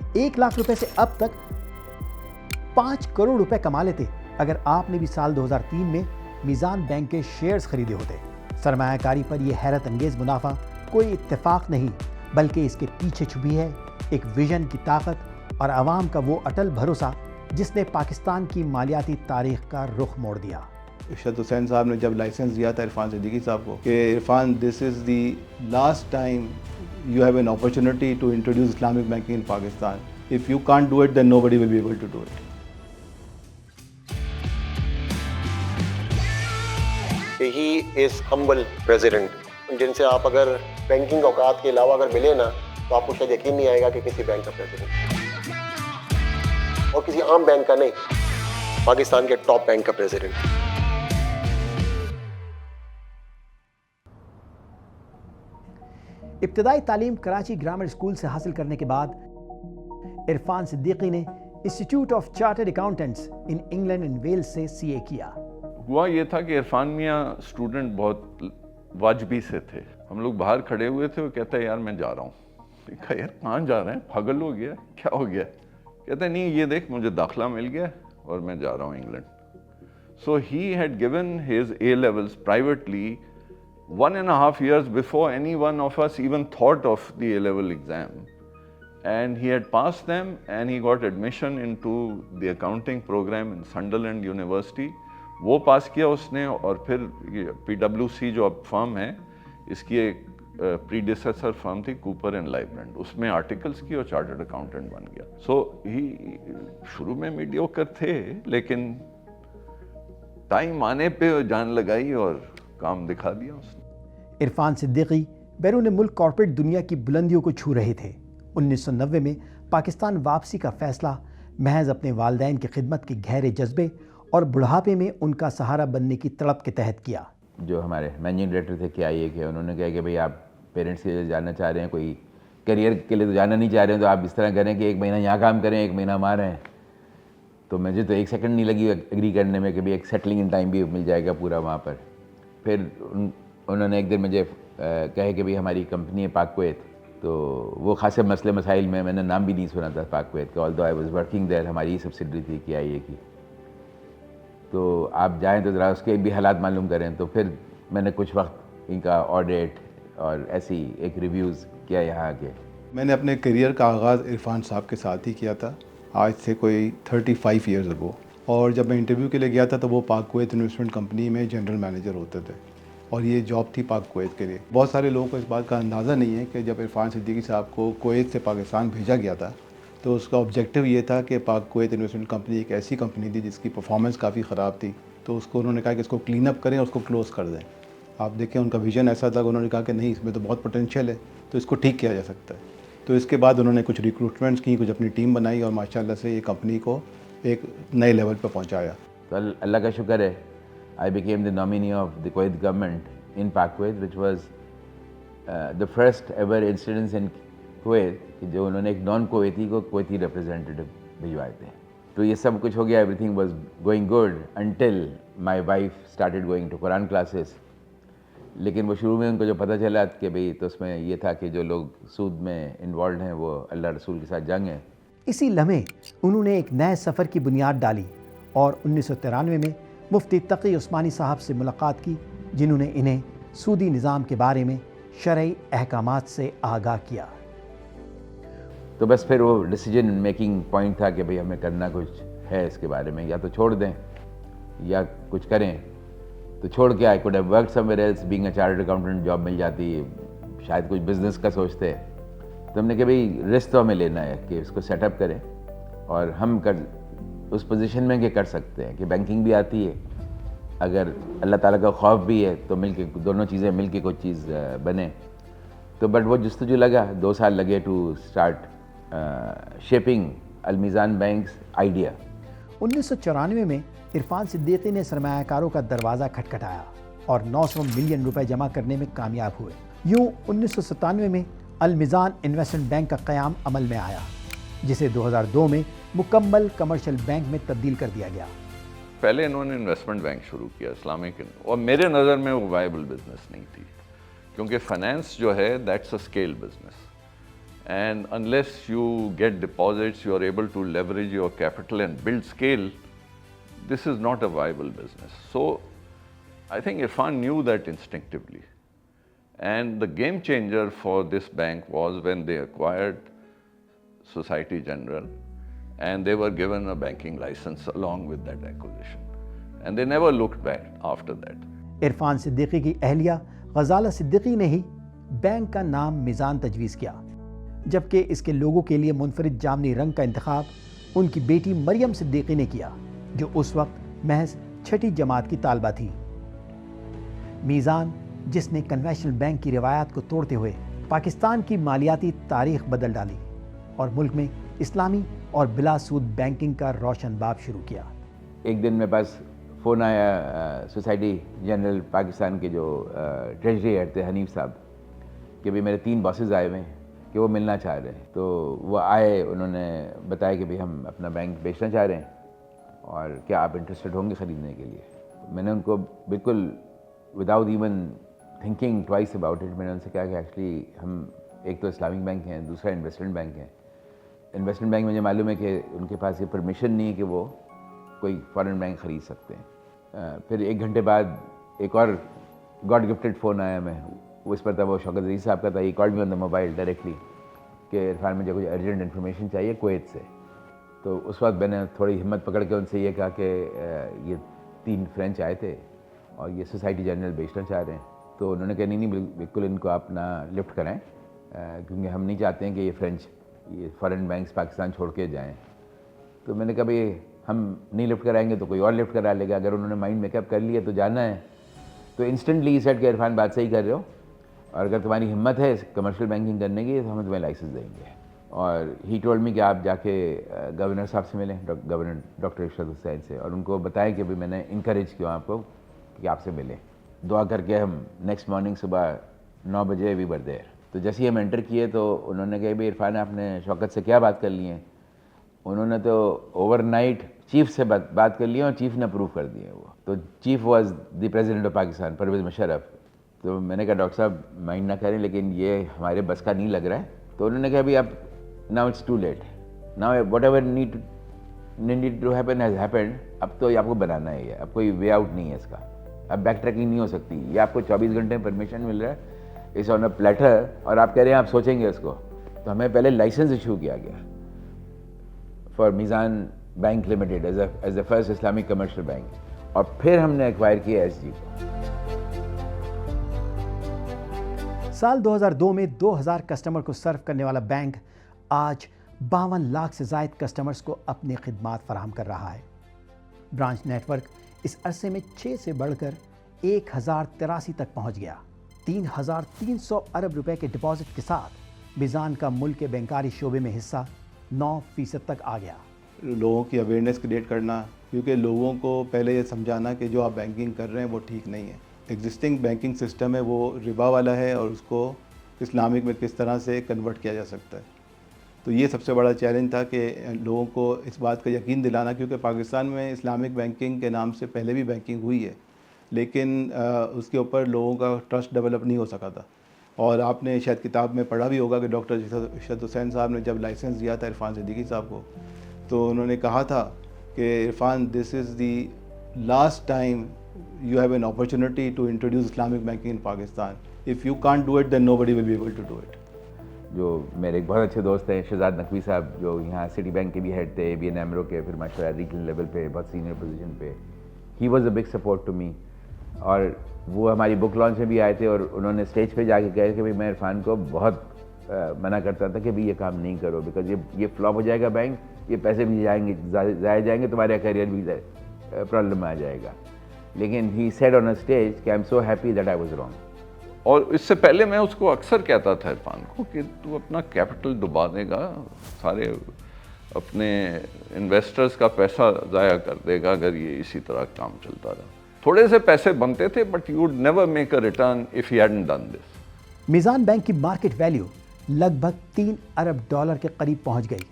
1,00,000 रुपए से अब तक 5 करोड़ रुपए कमा लेते अगर आपने भी साल 2003 में मीज़ान बैंक के शेयर्स खरीदे होते। सरमायाकारी पर यह हैरत अंगेज मुनाफा कोई इत्तेफाक नहीं, बल्कि इसके पीछे छुपी है एक विजन की ताकत और अवाम का वो अटल भरोसा जिसने पाकिस्तान की मालियाती तारीख का रुख मोड़ दिया। इरशाद हुसैन साहब ने जब लाइसेंस दिया था इरफान सिद्दीकी साहब को कि Irfan, this is the last time you have an opportunity to introduce Islamic banking in Pakistan. If you can't do it, then nobody will be able to do it. He is humble president. जिनसे आप अगर banking औकात के अलावा अगर मिले ना तो आपको शायद यकीन नहीं आएगा कि किसी बैंक का प्रेसिडेंट और किसी आम बैंक का नहीं, पाकिस्तान के टॉप बैंक का प्रेसिडेंट। इब्तदाई तालीम कराची ग्रामर स्कूल से हासिल करने के बाद इरफान सिद्दीकी ने institute of chartered accountants in England and Wales से सीए किया। हुआ ये था कि इरफान मियाँ स्टूडेंट बहुत वाजबी से थे। हम लोग बाहर खड़े हुए थे, वो कहता है यार मैं जा रहा हूँ। कहा यार कहाँ जा रहे हैं, पागल हो गया, क्या हो गया? कहता है नहीं ये देख मुझे दाखिला मिल गया और मैं जा रहा हूँ England. So he had given his A levels privately 1.5 years before any one of us even thought of the A-level exam, and he had passed them and he got admission into the accounting program in Sunderland University. वो पास किया उसने और फिर PwC जो अब firm है इसकी एक प्रीडिसेसर फर्म थी कूपर एंड लाइब्रेंड, उसमें आर्टिकल्स की और चार्टर्ड अकाउंटेंट बन गया। सो ही शुरू में मीडियोकर थे लेकिन टाइम आने पे जान लगाई और काम दिखा दिया उसने। इरफान सिद्दीकी बैरून मुल्क कॉर्पोरेट दुनिया की बुलंदियों को छू रहे थे। 1990 में पाकिस्तान वापसी का फैसला महज अपने वालिदैन की खिदमत के गहरे जज्बे और बुढ़ापे में उनका सहारा बनने की तड़प के तहत किया। जो हमारे मैनेजिंग डायरेक्टर थे KIA के, उन्होंने कहा कि भाई आप पेरेंट्स के लिए जाना चाह रहे हैं, कोई करियर के लिए तो जाना नहीं चाह रहे हैं, तो आप इस तरह करें कि 1 महीना यहाँ काम करें 1 महीना वहाँ रहें। तो मुझे तो 1 सेकंड नहीं लगी एग्री करने में कि भाई एक सेटलिंग इन टाइम भी मिल जाएगा पूरा वहाँ पर। फिर उन्होंने एक दिन मुझे कहे कि भाई हमारी कंपनी है पाक कुवैत, तो वो खासे मसले मसाइल में, मैंने नाम भी नहीं सुना था पाक कुवैत का, although I was working there, हमारी सब्सिडरी थी KIA की। तो आप जाएं तो ज़रा उसके भी हालात मालूम करें। तो फिर मैंने कुछ वक्त इनका ऑडिट और ऐसी एक रिव्यूज़ किया यहाँ आके। मैंने अपने करियर का आगाज़ इरफान साहब के साथ ही किया था, आज से कोई 35 ईयर्स अगो। और जब मैं इंटरव्यू के लिए गया था तो वो पाक कुवैत इन्वेस्टमेंट कंपनी में जनरल मैनेजर होते थे और ये जॉब थी पाक कुवैत के लिए। बहुत सारे लोगों को इस बात का अंदाज़ा नहीं है कि जब इरफान सिद्दीकी साहब को कुवैत से पाकिस्तान भेजा गया था तो उसका ऑब्जेक्टिव ये था कि पाक कुवैत इन्वेस्टमेंट कंपनी एक ऐसी कंपनी थी जिसकी परफॉर्मेंस काफ़ी ख़राब थी, तो उसको उन्होंने कहा कि इसको क्लीन अप करें और उसको क्लोज़ कर दें। आप देखें उनका विजन ऐसा था कि उन्होंने कहा कि नहीं इसमें तो बहुत पोटेंशियल है, तो इसको ठीक किया जा सकता है। तो इसके बाद उन्होंने कुछ रिक्रूटमेंट्स की, कुछ अपनी टीम बनाई और माशाल्लाह से ये कंपनी को एक नए लेवल पर पहुँचाया। तो अल्लाह का शुक्र है, I became the nominee of the Kuwait government in Pak Kuwait, which was the first ever incidence in Kuwait कि जो उन्होंने एक नॉन कुवैती को कुवैती रिप्रेजेंटेटिव भिजवाए थे। तो ये सब कुछ हो गया, everything was going good until my wife started going to Quran classes. लेकिन वो शुरू में उनको जो पता चला कि भाई, तो उसमें ये था कि जो लोग सूद में इन्वॉल्व हैं वो अल्लाह रसूल के साथ जंग है। इसी लम्हे उन्होंने एक नए सफ़र की बुनियाद डाली और 1993 में मुफ्ती तकी उस्मानी साहब से मुलाकात की, जिन्होंने इन्हें सूदी निज़ाम के बारे में शरई अहकामात से आगाह किया। तो बस फिर वो डिसीजन मेकिंग पॉइंट था कि भाई हमें करना कुछ है इसके बारे में, या तो छोड़ दें या कुछ करें। तो छोड़ के I could have worked somewhere else, being a chartered accountant job मिल जाती, शायद कुछ बिजनेस का सोचते। तो हमने कहा भाई रिस्क तो हमें लेना है कि इसको सेटअप करें और हम कर उस पोजीशन में कि कर सकते हैं कि बैंकिंग भी आती है, अगर अल्लाह ताला का खौफ भी है तो मिल के दोनों चीज़ें मिल के कोई चीज़ बने। तो बट वो जस्तजू लगा, 2 साल लगे to start shaping Al Meezan bank's idea. 1994 में इरफान सिद्दीकी ने सरमायाकारों का दरवाज़ा खटखटाया और 900 मिलियन रुपए जमा करने में कामयाब हुए। यूँ 1997 में अलमीज़ान इन्वेस्टमेंट बैंक का क़याम अमल में आया, जिसे 2002 में मुकम्मल कमर्शियल बैंक में तब्दील कर दिया गया। पहले इन्होंने इन्वेस्टमेंट बैंक शुरू किया इस्लामिक, और मेरे नज़र में वो वायबल बिजनेस नहीं थी, क्योंकि फाइनेंस जो है that's a scale business And unless you get deposits, you are able to leverage your capital and build scale, this is not a viable business. So I think Irfan knew that instinctively. And the game changer for this bank was when they acquired Society General, and they were given a banking license along with that acquisition. And they never looked back after that. Irfan Siddiqui की अहलिया गजाला सिद्दीकी ने ही bank का नाम मीज़ान तजवीज़ किया, जबकि इसके लोगों के लिए मुनफरिद जामनी रंग का इंतखाब उनकी बेटी मरियम सिद्दीकी ने किया, जो उस वक्त महज 6ठी जमात की तालबा थी। मीज़ान, जिसने कन्वेंशनल बैंक की रिवायात को तोड़ते हुए पाकिस्तान की मालियाती तारीख बदल डाली और मुल्क में इस्लामी और बिला सूद बैंकिंग का रोशन बाब शुरू किया। एक दिन मेरे पास फ़ोन आया सोसाइटी जनरल पाकिस्तान के जो ट्रेजरी हेड थे हनीफ साहब, कि भाई मेरे 3 बॉसेस आए हुए हैं कि वो मिलना चाह रहे हैं। तो वो आए, उन्होंने बताया कि भाई हम अपना बैंक बेचना चाह रहे हैं और क्या आप इंटरेस्टेड होंगे ख़रीदने के लिए। मैंने उनको बिल्कुल without even thinking twice about it, मैंने उनसे कहा कि एक्चुअली हम एक तो इस्लामिक बैंक हैं, दूसरा इन्वेस्टमेंट बैंक है। इन्वेस्टमेंट बैंक मुझे मालूम है कि उनके पास ये परमिशन नहीं है कि वो कोई फॉरेन बैंक ख़रीद सकते हैं। फिर 1 घंटे बाद एक और गॉड गिफ्टेड फ़ोन आया, मैं उस पर था, वो शौकत अजीज़ साहब का था। He called me on the mobile directly कि इरफान मुझे कुछ अर्जेंट इन्फॉर्मेशन चाहिए कुवैत से। तो उस वक्त मैंने थोड़ी हिम्मत पकड़ के उनसे ये कहा कि ये 3 फ्रेंच आए थे और ये सोसाइटी जनरल बेचना चाह रहे हैं। तो उन्होंने कहा नहीं बिल्कुल इनको आप ना लिफ्ट कराएं, क्योंकि हम नहीं चाहते हैं कि ये फ्रेंच ये फॉरेन बैंक्स पाकिस्तान छोड़ के जाएं। तो मैंने कहा भाई हम नहीं लिफ्ट कराएंगे तो कोई और लिफ्ट करा लेगा, अगर उन्होंने माइंड मेकअप कर लिया तो जाना है। तो इंस्टेंटली ही सेट कि इरफान बात सही कर रहे हो, और अगर तुम्हारी हिम्मत है कमर्शियल बैंकिंग करने की तो हम तुम्हें लाइसेंस देंगे। और ही टोल्ड मी कि आप जाके गवर्नर साहब से मिलें, गवर्नर डॉक्टर इरशाद हुसैन से, और उनको बताएं कि भाई मैंने इंकरेज किया आपको कि आपसे मिलें। दुआ करके हम नेक्स्ट मॉर्निंग सुबह 9 बजे वी वर देयर। तो जैसे ही हम एंटर किए तो उन्होंने कहा भाई इरफान आपने शौकत से क्या बात कर ली है। उन्होंने तो ओवरनाइट चीफ से बात कर लिया और चीफ ने अप्रूव कर दिए वो। तो chief was the president of Pakistan Pervez Musharraf. तो मैंने कहा डॉक्टर साहब माइंड ना करें लेकिन ये हमारे बस का नहीं लग रहा है। तो उन्होंने कहा भाई अब now it's too late, now whatever need to happen has happened. अब तो ये आपको बनाना ही है, अब कोई वे आउट नहीं है इसका, अब बैक ट्रैकिंग नहीं हो सकती। ये आपको 24 घंटे में परमिशन मिल रहा है, इट्स ऑन अ प्लेटर, और आप कह रहे हैं आप सोचेंगे इसको। तो हमें पहले लाइसेंस इशू किया गया for Meezan bank limited as the first Islamic commercial bank, और फिर हमने एक्वायर किया एसजी को। साल 2002 में 2000 कस्टमर को सर्व करने वाला बैंक आज 52 लाख से ज़ायद कस्टमर्स को अपनी खिदमात फराहम कर रहा है। ब्रांच नेटवर्क इस अरसे में 6 से बढ़कर 1083 तक पहुंच गया। 3300 अरब रुपए के डिपॉजिट के साथ मीज़ान का मुल्क के बैंकारी शोबे में हिस्सा 9% तक आ गया। लोगों की अवेयरनेस क्रिएट करना, क्योंकि लोगों को पहले ये समझाना कि जो आप बैंकिंग कर रहे हैं वो ठीक नहीं है। एग्जिस्टिंग बैंकिंग सिस्टम है वो रिबा वाला है और उसको इस्लामिक में किस तरह से कन्वर्ट किया जा सकता है। तो ये सबसे बड़ा चैलेंज था कि लोगों को इस बात का यकीन दिलाना, क्योंकि पाकिस्तान में इस्लामिक बैंकिंग के नाम से पहले भी बैंकिंग हुई है, लेकिन उसके ऊपर लोगों का ट्रस्ट डेवलप नहीं हो सका था। और आपने शायद किताब में पढ़ा भी होगा कि डॉक्टर इरशाद हुसैन साहब ने जब लाइसेंस दिया था इरफान सिद्दीकी साहब को, तो उन्होंने कहा था कि Irfan this is the last time you have an opportunity to introduce Islamic banking in Pakistan. If you can't do it, then nobody will be able to do it. जो मेरे एक बहुत अच्छे दोस्त हैं शहजाद नकवी साहब, जो यहाँ सिटी बैंक के भी हेड थे, ABN AMRO के, फिर माशाल्लाह रीजनल लेवल पे बहुत सीनियर पोजीशन पे, he was a big support to me. और वो हमारी बुक लॉन्च में भी आए थे और उन्होंने स्टेज पे जाके कहा कि भाई मैं इरफान को बहुत मना करता था कि भाई ये काम नहीं करो, बिकॉज ये फ्लॉप हो जाएगा बैंक, ये पैसे भी जाएंगे, ज़ाया जाएंगे, तुम्हारा करियर भी प्रॉब्लम आ जाएगा। लेकिन he said on a stage कि I am so happy that I was wrong. और इससे पहले मैं उसको अक्सर कहता था इरफान को कि तू अपना कैपिटल डुबा देगा, सारे अपने इन्वेस्टर्स का पैसा ज़ाया कर देगा अगर ये इसी तरह काम चलता रहा। थोड़े से पैसे बनते थे but you would never make a return if he hadn't done this. Meezan bank की मार्केट वैल्यू लगभग $3 अरब के करीब पहुंच गई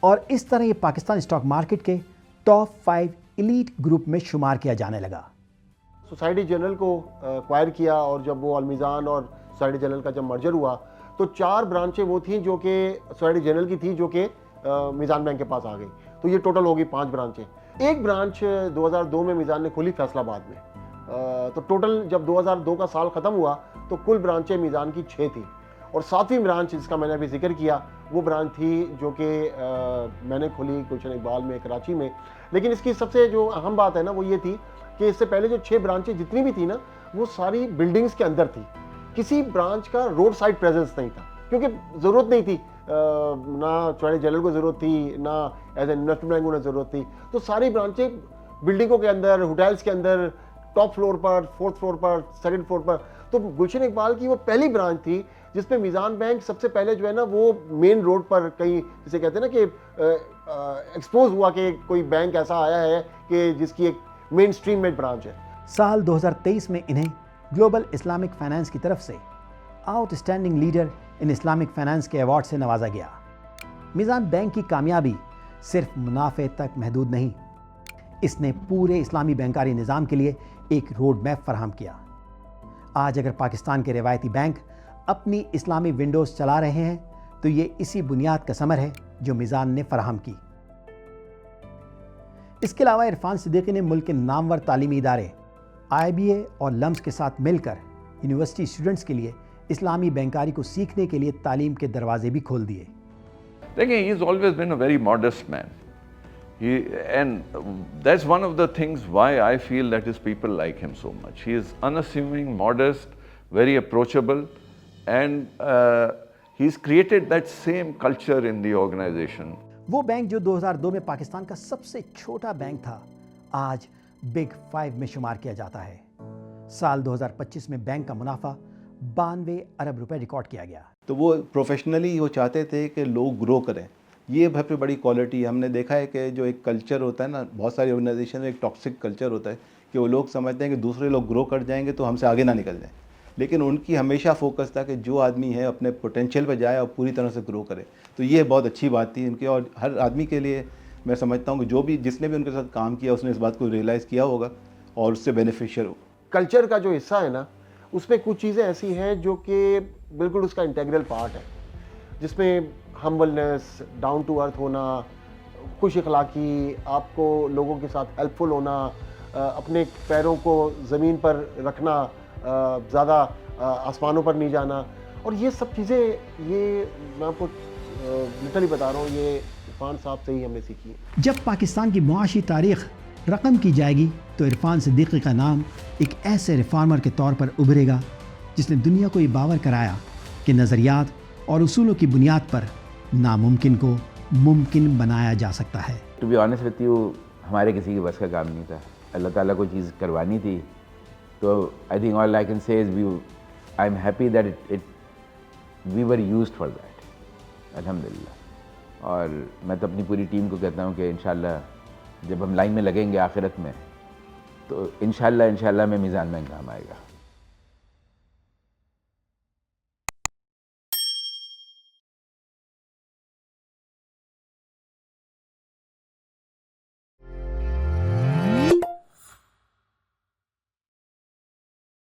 और इस तरह ये पाकिस्तान स्टॉक मार्केट के टॉप 5 एलीट ग्रुप में शुमार किया जाने लगा। सोसाइटी जनरल को एक्वायर किया और जब वो अलमीज़ान और सोसाइटी जनरल का जब मर्जर हुआ تو 4 برانچیں وہ تھیں جو کہ سوسائٹی جنرل کی تھی جو کہ میزان بینک کے پاس آ گئی, تو یہ ٹوٹل ہوگی 5 برانچیں. ایک برانچ 2002 میں میزان نے کھولی فیصل آباد میں, تو ٹوٹل جب 2002 کا سال ختم ہوا تو کل برانچیں میزان کی 6 تھیں. اور 7ویں برانچ جس کا میں نے ابھی ذکر کیا وہ برانچ تھی جو کہ میں نے کھولی گلشن اقبال میں, کراچی میں. لیکن اس کی سب سے جو اہم بات ہے نا وہ یہ تھی کہ اس سے پہلے جو 6 برانچیں جتنی بھی تھی نا وہ ساری بلڈنگز کے اندر تھی. کسی برانچ کا روڈ سائڈ پریزنس نہیں تھا کیونکہ ضرورت نہیں تھی, نہ سوسائٹی جنرل کو ضرورت تھی, نہ ایز این انویسٹمنٹ بینک کو ضرورت تھی. تو ساری برانچیں بلڈنگوں کے اندر, ہوٹلس کے اندر, ٹاپ فلور پر, 4تھ فلور پر, 2nd فلور پر. تو گلشن اقبال کی وہ پہلی برانچ تھی جس پہ میزان بینک سب سے پہلے جو ہے نا وہ مین روڈ پر کہیں جسے کہتے ہیں نا کہ ایکسپوز ہوا کہ کوئی بینک ایسا آیا ہے کہ جس کی ایک مین اسٹریم میں برانچ ہے. سال 2023 میں انہیں گلوبل اسلامک فائنانس کی طرف سے out standing leader in Islamic finance کے ایوارڈ سے نوازا گیا. میزان بینک کی کامیابی صرف منافع تک محدود نہیں, اس نے پورے اسلامی بینکاری نظام کے لیے ایک روڈ میپ فراہم کیا. آج اگر پاکستان کے روایتی بینک اپنی اسلامی ونڈوز چلا رہے ہیں تو یہ اسی بنیاد کا ثمر ہے جو میزان نے فراہم کی. اس کے علاوہ عرفان صدیقی نے ملک کے نامور تعلیمی ادارے IBA اور لمس کے ساتھ مل کر یونیورسٹی اسٹوڈنٹس کے لیے اسلامی بینکاری کو سیکھنے کے لیے تعلیم کے دروازے بھی کھول دیے. دیکھیں, he has always been a very modest man. And that's one of the things why I feel that his people like him so much. He is unassuming, modest, very approachable, and he's created that same culture in the organization. وہ bank جو 2002 میں پاکستان کا سب سے چھوٹا bank تھا آج big 5 میں شمار کیا جاتا ہے. سال 2025 میں بینک کا منافع 92 ارب روپے ریکارڈ کیا گیا. تو وہ پروفیشنلی وہ چاہتے تھے کہ لوگ گرو کریں. یہ سب سے بڑی کوالٹی ہم نے دیکھا ہے کہ جو ایک کلچر ہوتا ہے نا, بہت ساری آرگنائزیشن میں ایک ٹاکسک کلچر ہوتا ہے کہ وہ لوگ سمجھتے ہیں کہ دوسرے لوگ گرو کر جائیں گے تو ہم سے آگے نہ نکل جائیں. لیکن ان کی ہمیشہ فوکس تھا کہ جو آدمی ہے اپنے پوٹینشیل پہ جائے اور پوری طرح سے گرو کرے. تو یہ بہت اچھی بات تھی ان کی, اور ہر آدمی کے لیے میں سمجھتا ہوں کہ جو بھی جس نے بھی ان کے ساتھ کام کیا اس نے اس بات کو ریئلائز کیا ہوگا اور اس سے بینیفیشیل ہوگا. کلچر کا جو حصہ ہے نا اس میں کچھ چیزیں ایسی ہیں جو کہ بالکل اس کا انٹیگرل پارٹ ہے, جس میں ہمبلنس, ڈاؤن ٹو ارتھ ہونا, خوش اخلاقی, آپ کو لوگوں کے ساتھ ہیلپ فل ہونا, اپنے پیروں کو زمین پر رکھنا, زیادہ آسمانوں پر نہیں جانا, اور یہ سب چیزیں یہ میں آپ کو لٹرلی بتا رہا ہوں یہ عرفان صاحب سے ہی ہم نے سیکھی. جب پاکستان کی معاشی تاریخ رقم کی جائے گی تو عرفان صدیقی کا نام ایک ایسے ریفارمر کے طور پر ابھرے گا جس نے دنیا کو یہ باور کرایا کہ نظریات اور اصولوں کی بنیاد پر ناممکن کو ممکن بنایا جا سکتا ہے. To be honest with you, ہمارے کسی کی بس کا کام نہیں تھا. اللہ تعالیٰ کو چیز کروانی تھی, تو I think all I can say is I am happy that we were used for that, الحمدللہ. اور میں تو اپنی پوری ٹیم کو کہتا ہوں کہ انشاءاللہ جب ہم لائن میں لگیں گے آخرت میں تو انشاءاللہ میں میزان بینک کام آئے گا.